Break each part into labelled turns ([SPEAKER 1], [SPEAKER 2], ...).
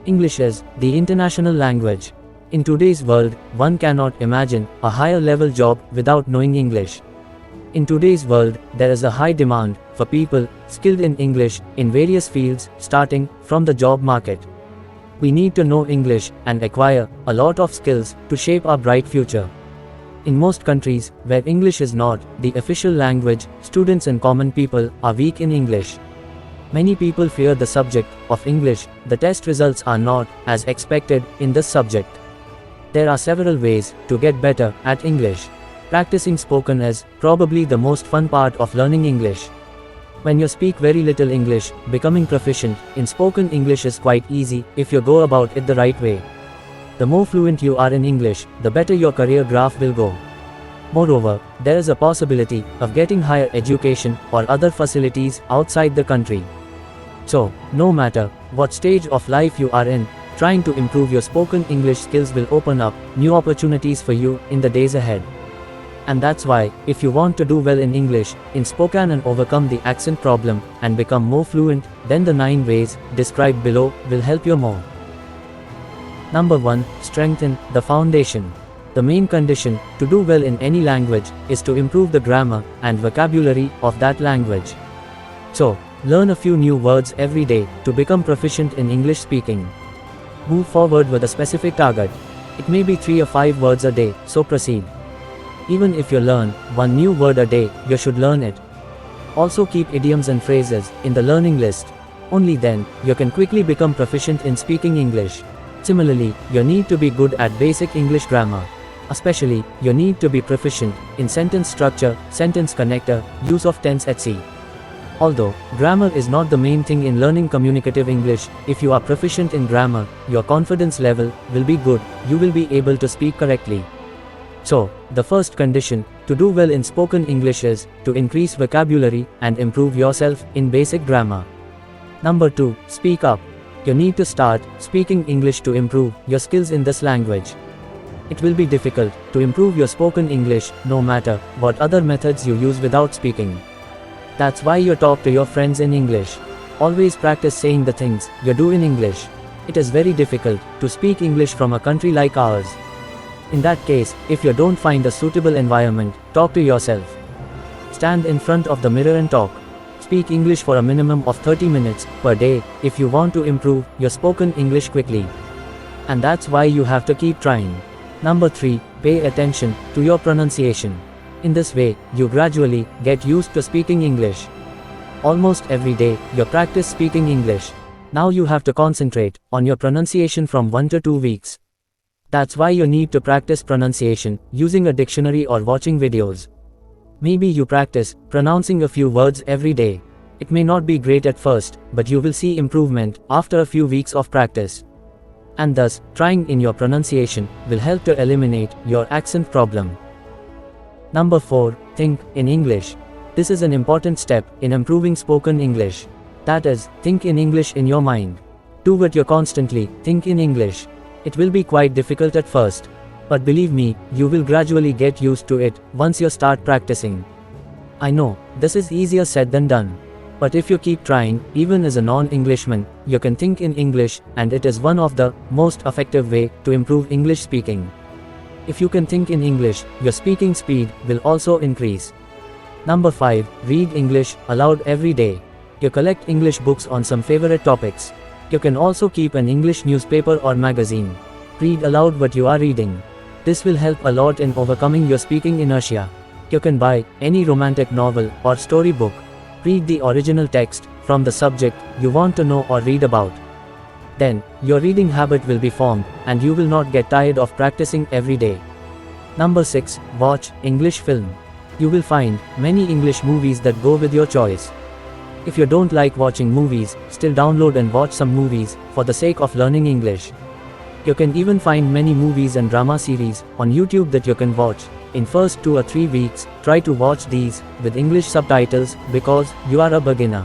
[SPEAKER 1] English is the international language. In today's world, one cannot imagine a higher level job without knowing English. In today's world, there is a high demand for people skilled in English in various fields, starting from the job market. We need to know English and acquire a lot of skills to shape our bright future. In most countries, where English is not the official language, students and common people are weak in English. Many people fear the subject of English. The test results are not as expected in this subject. There are several ways to get better at English. Practicing spoken is probably the most fun part of learning English. When you speak very little English, becoming proficient in spoken English is quite easy if you go about it the right way. The more fluent you are in English, the better your career graph will go. Moreover, there is a possibility of getting higher education or other facilities outside the country. So, no matter what stage of life you are in, trying to improve your spoken English skills will open up new opportunities for you in the days ahead. And that's why, if you want to do well in English, in spoken and overcome the accent problem, and become more fluent, then the 9 ways described below will help you more. Number 1. Strengthen the foundation. The main condition to do well in any language is to improve the grammar and vocabulary of that language. So, learn a few new words every day to become proficient in English speaking. Move forward with a specific target. It may be 3 or 5 words a day, so proceed. Even if you learn 1 new word a day, you should learn it. Also keep idioms and phrases in the learning list. Only then, you can quickly become proficient in speaking English. Similarly, you need to be good at basic English grammar. Especially, you need to be proficient in sentence structure, sentence connector, use of tense etc. Although, grammar is not the main thing in learning communicative English, if you are proficient in grammar, your confidence level will be good, you will be able to speak correctly. So, the first condition to do well in spoken English is to increase vocabulary and improve yourself in basic grammar. Number 2. Speak up. You need to start speaking English to improve your skills in this language. It will be difficult to improve your spoken English no matter what other methods you use without speaking. That's why you talk to your friends in English. Always practice saying the things you do in English. It is very difficult to speak English from a country like ours. In that case, if you don't find a suitable environment, talk to yourself. Stand in front of the mirror and talk. Speak English for a minimum of 30 minutes per day if you want to improve your spoken English quickly. And that's why you have to keep trying. Number 3. Pay attention to your pronunciation. In this way, you gradually get used to speaking English. Almost every day, you practice speaking English. Now you have to concentrate on your pronunciation from 1 to 2 weeks. That's why you need to practice pronunciation using a dictionary or watching videos. Maybe you practice pronouncing a few words every day. It may not be great at first, but you will see improvement after a few weeks of practice. And thus, trying in your pronunciation will help to eliminate your accent problem. Number 4. Think in English. This is an important step in improving spoken English. That is, think in English in your mind. Do it you constantly, think in English. It will be quite difficult at first. But believe me, you will gradually get used to it once you start practicing. I know, this is easier said than done. But if you keep trying, even as a non-Englishman, you can think in English, and it is one of the most effective way to improve English speaking. If you can think in English, your speaking speed will also increase. Number 5. Read English aloud every day. You collect English books on some favorite topics. You can also keep an English newspaper or magazine. Read aloud what you are reading. This will help a lot in overcoming your speaking inertia. You can buy any romantic novel or storybook. Read the original text from the subject you want to know or read about. Then, your reading habit will be formed, and you will not get tired of practicing every day. Number 6. Watch English film. You will find many English movies that go with your choice. If you don't like watching movies, still download and watch some movies for the sake of learning English. You can even find many movies and drama series on YouTube that you can watch. In first 2 or 3 weeks, try to watch these with English subtitles because you are a beginner.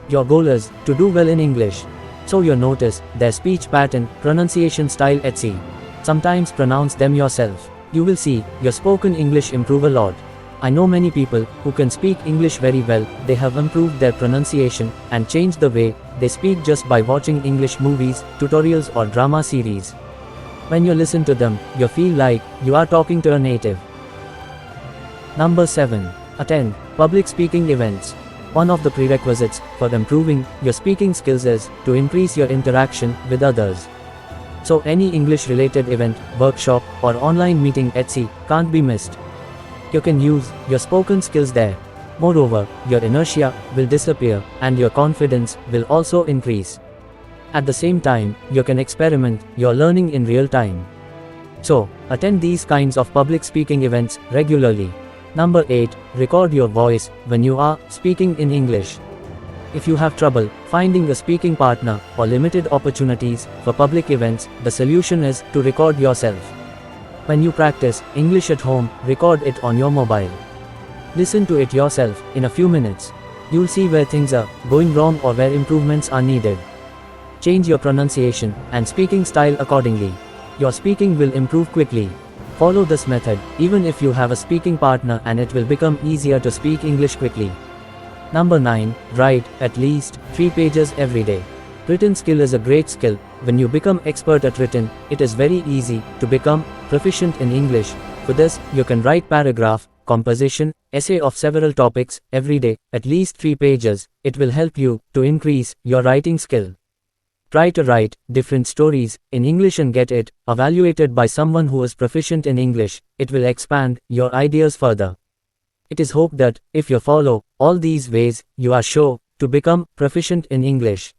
[SPEAKER 1] Your goal is to do well in English. So you notice their speech pattern, pronunciation style etc. Sometimes pronounce them yourself. You will see your spoken English improve a lot. I know many people who can speak English very well. They have improved their pronunciation and changed the way they speak just by watching English movies, tutorials or drama series. When you listen to them, you feel like you are talking to a native. Number 7. Attend public speaking events. One of the prerequisites for improving your speaking skills is to increase your interaction with others. So any English-related event, workshop, or online meeting etc. can't be missed. You can use your spoken skills there. Moreover, your inertia will disappear and your confidence will also increase. At the same time, you can experiment your learning in real time. So, attend these kinds of public speaking events regularly. Number 8. Record your voice when you are speaking in English. If you have trouble finding a speaking partner or limited opportunities for public events, the solution is to record yourself. When you practice English at home, record it on your mobile. Listen to it yourself in a few minutes. You'll see where things are going wrong or where improvements are needed. Change your pronunciation and speaking style accordingly. Your speaking will improve quickly. Follow this method even if you have a speaking partner and it will become easier to speak English quickly. Number 9. Write at least 3 pages every day. Written skill is a great skill. When you become expert at written, it is very easy to become proficient in English. For this, you can write paragraph, composition, essay of several topics every day, at least 3 pages. It will help you to increase your writing skill. Try to write different stories in English and get it evaluated by someone who is proficient in English. It will expand your ideas further. It is hoped that if you follow all these ways, you are sure to become proficient in English.